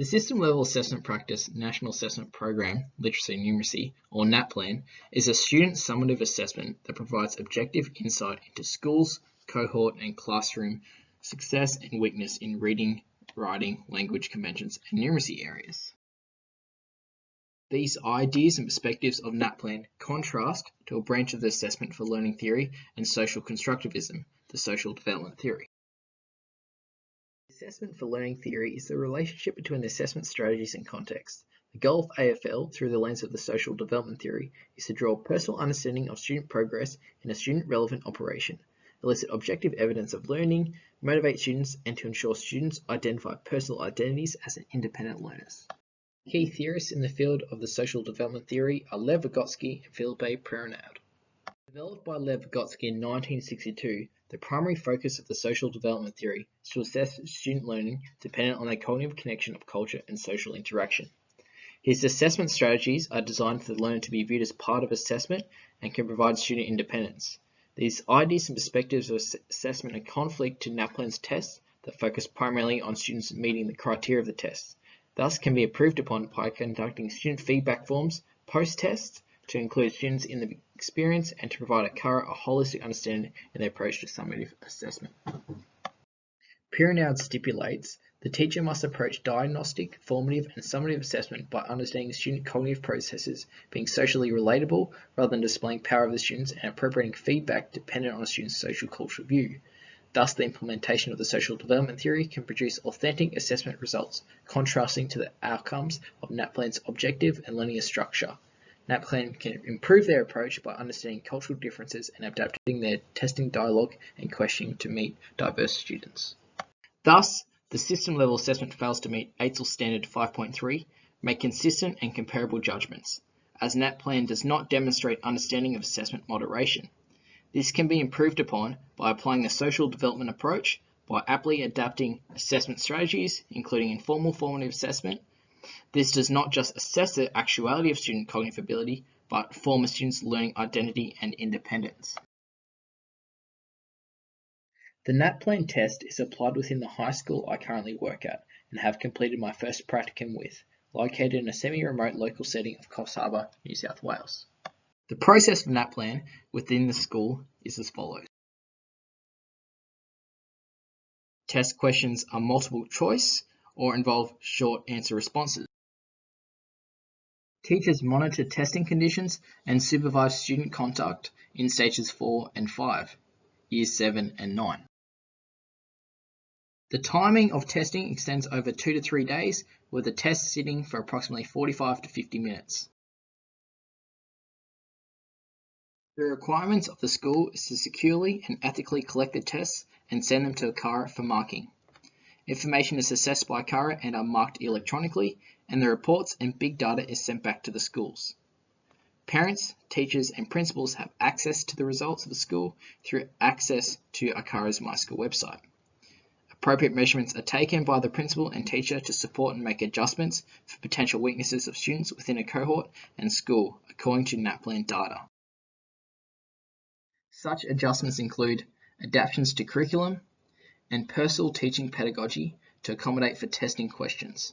The System Level Assessment Practice National Assessment Program, Literacy and Numeracy, or NAPLAN, is a student summative assessment that provides objective insight into schools, cohort, and classroom success and weakness in reading, writing, language conventions, and numeracy areas. These ideas and perspectives of NAPLAN contrast to a branch of the assessment for learning theory and social constructivism, the social development theory. Assessment for learning theory is the relationship between the assessment strategies and context. The goal of AFL, through the lens of the social development theory, is to draw personal understanding of student progress in a student-relevant operation, elicit objective evidence of learning, motivate students, and to ensure students identify personal identities as independent learners. Key theorists in the field of the social development theory are Lev Vygotsky and Philippe Perronaud. Developed by Lev Vygotsky in 1962, the primary focus of the social development theory is to assess student learning dependent on their cognitive connection of culture and social interaction. His assessment strategies are designed for the learner to be viewed as part of assessment and can provide student independence. These ideas and perspectives of assessment are conflict to NAPLAN's tests that focus primarily on students meeting the criteria of the tests, thus can be improved upon by conducting student feedback forms post-tests to include students in the experience and to provide a holistic understanding in their approach to summative assessment. Perronaud stipulates the teacher must approach diagnostic, formative, and summative assessment by understanding student cognitive processes, being socially relatable rather than displaying power of the students, and appropriating feedback dependent on a student's social cultural view. Thus, the implementation of the social development theory can produce authentic assessment results, contrasting to the outcomes of NAPLAN's objective and linear structure. NAPLAN can improve their approach by understanding cultural differences and adapting their testing dialogue and questioning to meet diverse students. Thus, the system-level assessment fails to meet AITSL Standard 5.3, make consistent and comparable judgments, as NAPLAN does not demonstrate understanding of assessment moderation. This can be improved upon by applying the social development approach, by aptly adapting assessment strategies, including informal formative assessment. This does not just assess the actuality of student cognitive ability, but form a student's learning identity and independence. The NAPLAN test is applied within the high school I currently work at and have completed my first practicum with, located in a semi-remote local setting of Coffs Harbour, New South Wales. The process of NAPLAN within the school is as follows. Test questions are multiple choice or involve short answer responses. Teachers monitor testing conditions and supervise student conduct in stages 4 and 5, years 7 and 9. The timing of testing extends over 2 to 3 days, with the test sitting for approximately 45 to 50 minutes. The requirements of the school is to securely and ethically collect the tests and send them to ACARA for marking. Information is assessed by ACARA and are marked electronically, and the reports and big data is sent back to the schools. Parents, teachers, and principals have access to the results of the school through access to ACARA's My School website. Appropriate measurements are taken by the principal and teacher to support and make adjustments for potential weaknesses of students within a cohort and school according to NAPLAN data. Such adjustments include adaptations to curriculum and personal teaching pedagogy to accommodate for testing questions.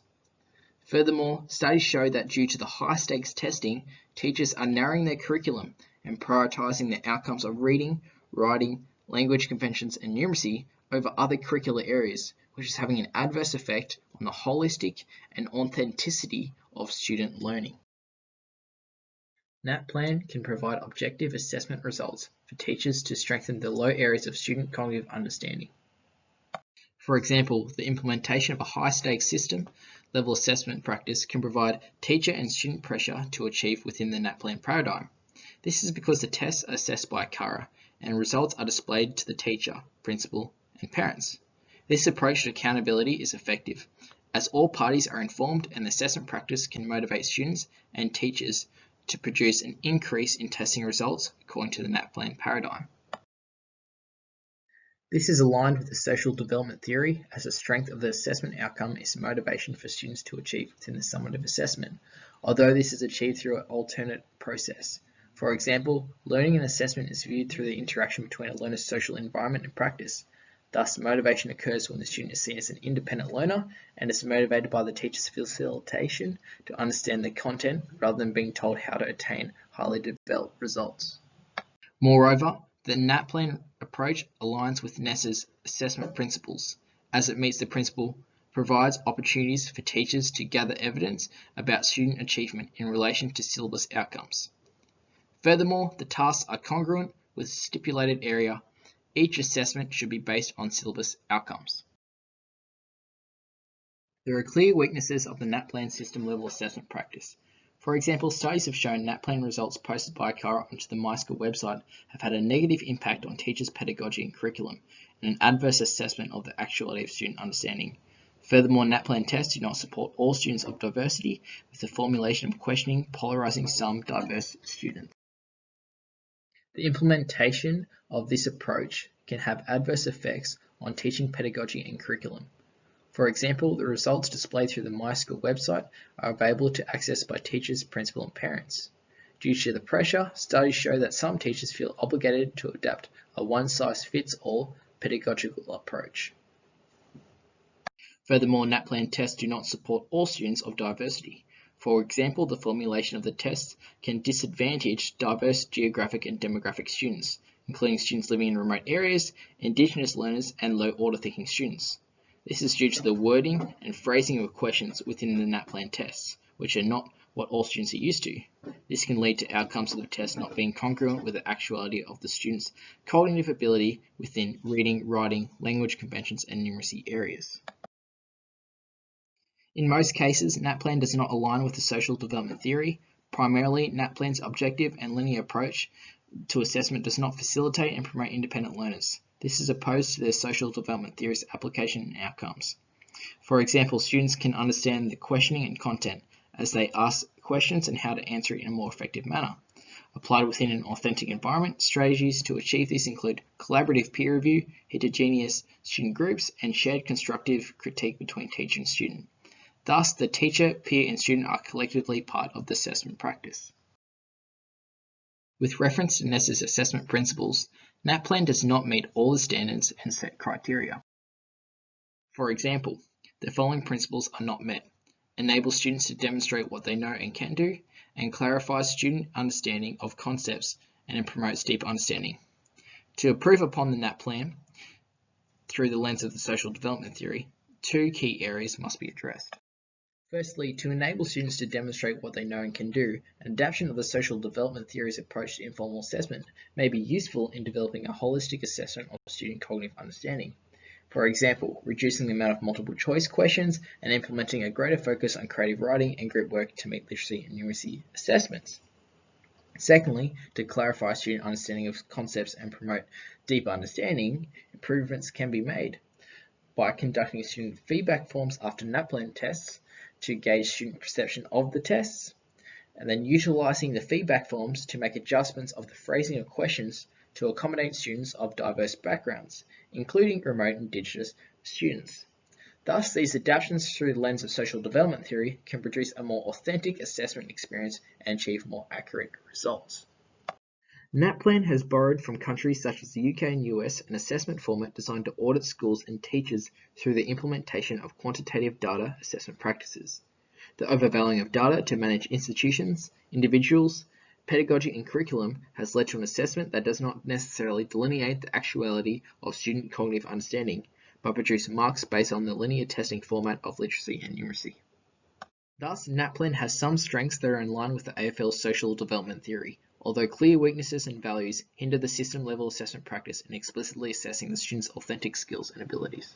Furthermore, studies show that due to the high-stakes testing, teachers are narrowing their curriculum and prioritizing the outcomes of reading, writing, language conventions, and numeracy over other curricular areas, which is having an adverse effect on the holistic and authenticity of student learning. NAPLAN can provide objective assessment results for teachers to strengthen the low areas of student cognitive understanding. For example, the implementation of a high-stakes system-level assessment practice can provide teacher and student pressure to achieve within the NAPLAN paradigm. This is because the tests are assessed by ACARA and results are displayed to the teacher, principal, and parents. This approach to accountability is effective, as all parties are informed and the assessment practice can motivate students and teachers to produce an increase in testing results according to the NAPLAN paradigm. This is aligned with the social development theory, as the strength of the assessment outcome is motivation for students to achieve within the summative assessment, although this is achieved through an alternate process. For example, learning and assessment is viewed through the interaction between a learner's social environment and practice. Thus, motivation occurs when the student is seen as an independent learner and is motivated by the teacher's facilitation to understand the content rather than being told how to attain highly developed results. Moreover, the NAPLAN approach aligns with NESA's assessment principles, as it meets the principle provides opportunities for teachers to gather evidence about student achievement in relation to syllabus outcomes. Furthermore, the tasks are congruent with stipulated area. Each assessment should be based on syllabus outcomes. There are clear weaknesses of the NAPLAN system-level assessment practice. For example, studies have shown NAPLAN results posted by CARA onto the MySchool website have had a negative impact on teachers' pedagogy and curriculum, and an adverse assessment of the actuality of student understanding. Furthermore, NAPLAN tests do not support all students of diversity, with the formulation of questioning polarizing some diverse students. The implementation of this approach can have adverse effects on teaching pedagogy and curriculum. For example, the results displayed through the MySchool website are available to access by teachers, principal, and parents. Due to the pressure, studies show that some teachers feel obligated to adapt a one-size-fits-all pedagogical approach. Furthermore, NAPLAN tests do not support all students of diversity. For example, the formulation of the tests can disadvantage diverse geographic and demographic students, including students living in remote areas, Indigenous learners, and low-order thinking students. This is due to the wording and phrasing of questions within the NAPLAN tests, which are not what all students are used to. This can lead to outcomes of the test not being congruent with the actuality of the student's cognitive ability within reading, writing, language conventions, and numeracy areas. In most cases, NAPLAN does not align with the social development theory. Primarily, NAPLAN's objective and linear approach to assessment does not facilitate and promote independent learners. This is opposed to their social development theory's application and outcomes. For example, students can understand the questioning and content as they ask questions and how to answer it in a more effective manner. Applied within an authentic environment, strategies to achieve this include collaborative peer review, heterogeneous student groups, and shared constructive critique between teacher and student. Thus, the teacher, peer, and student are collectively part of the assessment practice. With reference to NESA's assessment principles, NAPLAN does not meet all the standards and set criteria. For example, the following principles are not met: enable students to demonstrate what they know and can do, and clarifies student understanding of concepts and promotes deep understanding. To improve upon the NAPLAN through the lens of the social development theory, two key areas must be addressed. Firstly, to enable students to demonstrate what they know and can do, an adaptation of the social development theory's approach to informal assessment may be useful in developing a holistic assessment of student cognitive understanding. For example, reducing the amount of multiple choice questions and implementing a greater focus on creative writing and group work to meet literacy and numeracy assessments. Secondly, to clarify student understanding of concepts and promote deep understanding, improvements can be made by conducting student feedback forms after NAPLAN tests to gauge student perception of the tests, and then utilizing the feedback forms to make adjustments of the phrasing of questions to accommodate students of diverse backgrounds, including remote and Indigenous students. Thus, these adaptations through the lens of social development theory can produce a more authentic assessment experience and achieve more accurate results. NAPLAN has borrowed from countries such as the UK and US an assessment format designed to audit schools and teachers through the implementation of quantitative data assessment practices. The overvaluing of data to manage institutions, individuals, pedagogy, and curriculum has led to an assessment that does not necessarily delineate the actuality of student cognitive understanding, but produce marks based on the linear testing format of literacy and numeracy. Thus, NAPLAN has some strengths that are in line with the AFL's social development theory, although clear weaknesses and values hinder the system-level assessment practice in explicitly assessing the student's authentic skills and abilities.